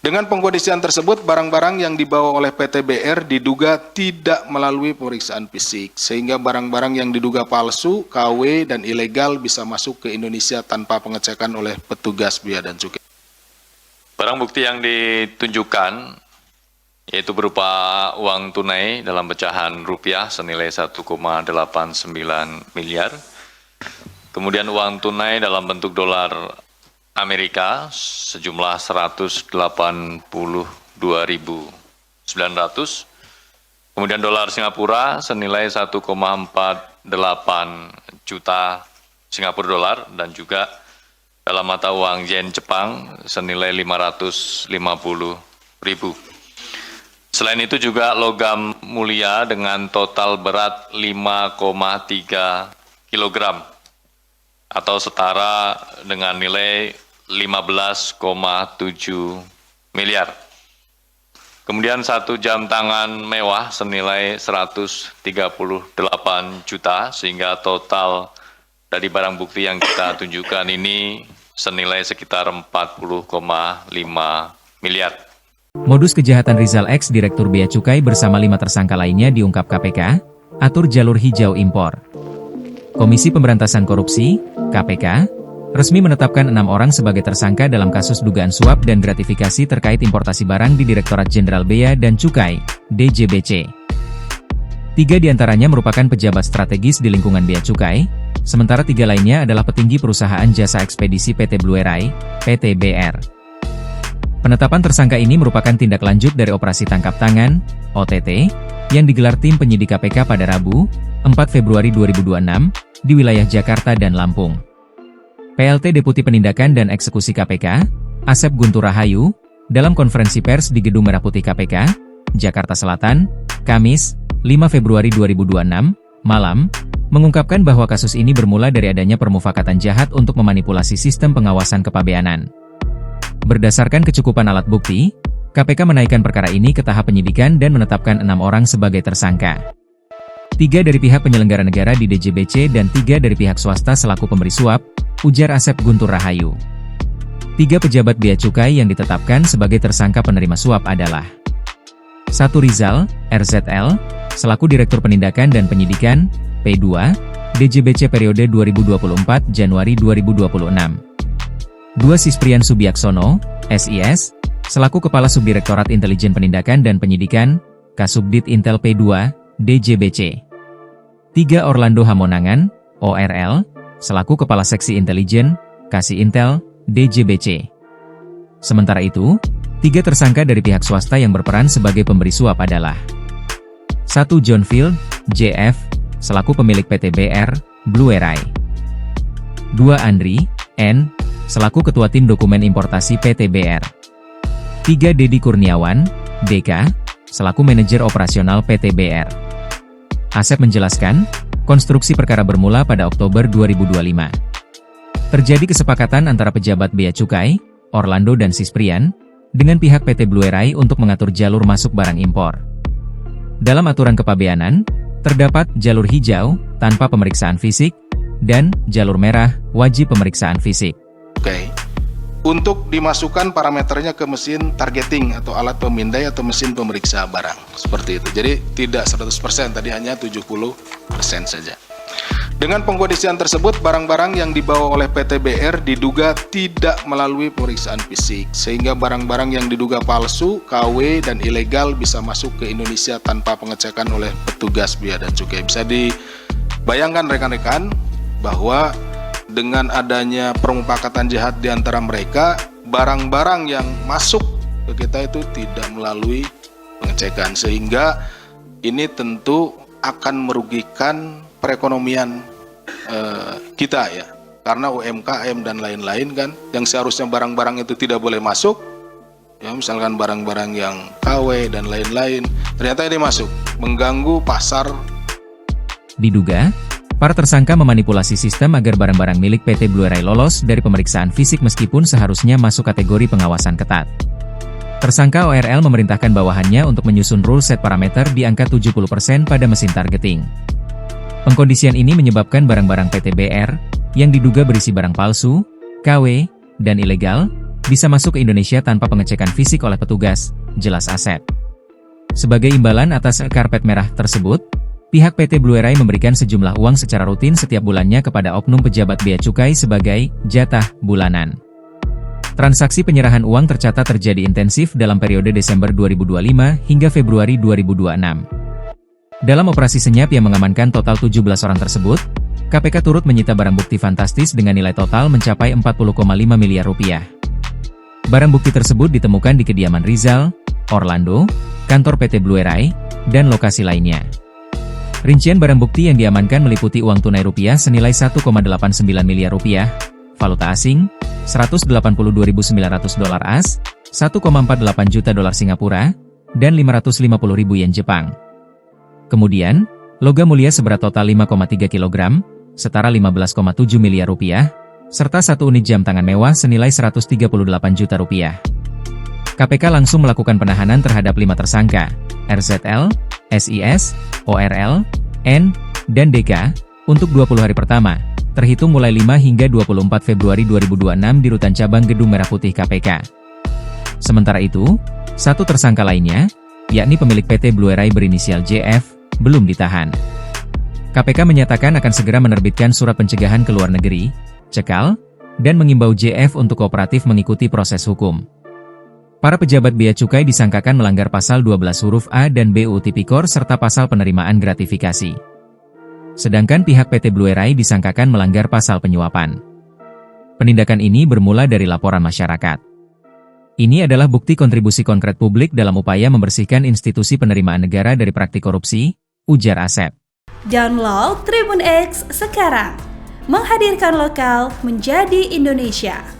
Dengan pengkondisian tersebut, barang-barang yang dibawa oleh PT BR diduga tidak melalui pemeriksaan fisik, sehingga barang-barang yang diduga palsu, KW, dan ilegal bisa masuk ke Indonesia tanpa pengecekan oleh petugas Bea dan Cukai. Barang bukti yang ditunjukkan yaitu berupa uang tunai dalam pecahan rupiah senilai 1,89 miliar, kemudian uang tunai dalam bentuk dolar Amerika sejumlah 182.900, kemudian dolar Singapura senilai 1,48 juta Singapura dolar, dan juga dalam mata uang yen Jepang senilai 550.000. Selain itu juga logam mulia dengan total berat 5,3 kg atau setara dengan nilai 15,7 miliar. Kemudian 1 jam tangan mewah senilai 138 juta, sehingga total dari barang bukti yang kita tunjukkan ini senilai sekitar 40,5 miliar. Modus kejahatan Rizal X Direktur Bea Cukai bersama 5 tersangka lainnya diungkap KPK, atur jalur hijau impor. Komisi Pemberantasan Korupsi, KPK, resmi menetapkan 6 orang sebagai tersangka dalam kasus dugaan suap dan gratifikasi terkait importasi barang di Direktorat Jenderal Bea dan Cukai, DJBC. 3 diantaranya merupakan pejabat strategis di lingkungan Bea Cukai, sementara 3 lainnya adalah petinggi perusahaan jasa ekspedisi PT Blue Air, PT BR. Penetapan tersangka ini merupakan tindak lanjut dari operasi tangkap tangan, OTT, yang digelar tim penyidik KPK pada Rabu, 4 Februari 2026, di wilayah Jakarta dan Lampung. PLT Deputi Penindakan dan Eksekusi KPK, Asep Guntur Rahayu, dalam konferensi pers di Gedung Merah Putih KPK, Jakarta Selatan, Kamis, 5 Februari 2026, malam, mengungkapkan bahwa kasus ini bermula dari adanya permufakatan jahat untuk memanipulasi sistem pengawasan kepabeanan. Berdasarkan kecukupan alat bukti, KPK menaikkan perkara ini ke tahap penyidikan dan menetapkan 6 orang sebagai tersangka. 3 dari pihak penyelenggara negara di DJBC dan 3 dari pihak swasta selaku pemberi suap, ujar Asep Guntur Rahayu. 3 pejabat Bea Cukai yang ditetapkan sebagai tersangka penerima suap adalah 1 Rizal, RZL, selaku Direktur Penindakan dan Penyidikan, P2, DJBC periode 2024 Januari 2026. 2 Sisprian Subiaksono, SIS, selaku Kepala Subdirektorat Intelijen Penindakan dan Penyidikan, Kasubdit Intel P2, DJBC. 3 Orlando Hamonangan, ORL, selaku Kepala Seksi Intelijen, Kasih Intel, DJBC. Sementara itu, 3 tersangka dari pihak swasta yang berperan sebagai pemberi suap adalah 1 John Field, JF, selaku pemilik PT BR, Blue Air. 2 Andri, N, selaku Ketua Tim Dokumen Importasi PT BR. 3 Dedi Kurniawan, DK, selaku Manajer Operasional PT BR. Asep menjelaskan, konstruksi perkara bermula pada Oktober 2025. Terjadi kesepakatan antara pejabat Bea Cukai, Orlando dan Sisprian, dengan pihak PT Blue Air untuk mengatur jalur masuk barang impor. Dalam aturan kepabeanan, terdapat jalur hijau, tanpa pemeriksaan fisik, dan jalur merah, wajib pemeriksaan fisik. Oke. Untuk dimasukkan parameternya ke mesin targeting atau alat pemindai atau mesin pemeriksa barang. Seperti itu. Jadi tidak 100%, tadi hanya 70% saja. Dengan pengkondisian tersebut, barang-barang yang dibawa oleh PT BR diduga tidak melalui pemeriksaan fisik, sehingga barang-barang yang diduga palsu, KW, dan ilegal bisa masuk ke Indonesia tanpa pengecekan oleh petugas Bea dan Cukai. Bisa dibayangkan rekan-rekan bahwa dengan adanya permufakatan jahat di antara mereka, barang-barang yang masuk ke kita itu tidak melalui pengecekan, sehingga ini tentu akan merugikan perekonomian kita ya, karena UMKM dan lain-lain kan, yang seharusnya barang-barang itu tidak boleh masuk, ya misalkan barang-barang yang KW dan lain-lain, ternyata ini masuk, mengganggu pasar. Diduga, para tersangka memanipulasi sistem agar barang-barang milik PT Blue Air lolos dari pemeriksaan fisik meskipun seharusnya masuk kategori pengawasan ketat. Tersangka ORL memerintahkan bawahannya untuk menyusun rule set parameter di angka 70% pada mesin targeting. Pengkondisian ini menyebabkan barang-barang PT BR, yang diduga berisi barang palsu, KW, dan ilegal, bisa masuk ke Indonesia tanpa pengecekan fisik oleh petugas, jelas Asep. Sebagai imbalan atas karpet merah tersebut, pihak PT Blue Air memberikan sejumlah uang secara rutin setiap bulannya kepada oknum pejabat bea cukai sebagai jatah bulanan. Transaksi penyerahan uang tercatat terjadi intensif dalam periode Desember 2025 hingga Februari 2026. Dalam operasi senyap yang mengamankan total 17 orang tersebut, KPK turut menyita barang bukti fantastis dengan nilai total mencapai 40,5 miliar rupiah. Barang bukti tersebut ditemukan di kediaman Rizal, Orlando, kantor PT Blue Air, dan lokasi lainnya. Rincian barang bukti yang diamankan meliputi uang tunai rupiah senilai 1,89 miliar rupiah, valuta asing, 182.900 dolar AS, 1,48 juta dolar Singapura, dan 550.000 yen Jepang. Kemudian, logam mulia seberat total 5,3 kg, setara 15,7 miliar rupiah, serta satu unit jam tangan mewah senilai 138 juta rupiah. KPK langsung melakukan penahanan terhadap 5 tersangka, RZL, SIS, ORL, N, dan DK, untuk 20 hari pertama, terhitung mulai 5 hingga 24 Februari 2026 di Rutan Cabang Gedung Merah Putih KPK. Sementara itu, satu tersangka lainnya, yakni pemilik PT Blue Air berinisial JF, belum ditahan. KPK menyatakan akan segera menerbitkan surat pencegahan ke luar negeri, cekal, dan mengimbau JF untuk kooperatif mengikuti proses hukum. Para pejabat bea cukai disangkakan melanggar pasal 12 huruf A dan B UU Tipikor serta pasal penerimaan gratifikasi. Sedangkan pihak PT Blue Air disangkakan melanggar pasal penyuapan. Penindakan ini bermula dari laporan masyarakat. Ini adalah bukti kontribusi konkret publik dalam upaya membersihkan institusi penerimaan negara dari praktik korupsi, ujar Asep. Download Tribun X sekarang, menghadirkan lokal menjadi Indonesia.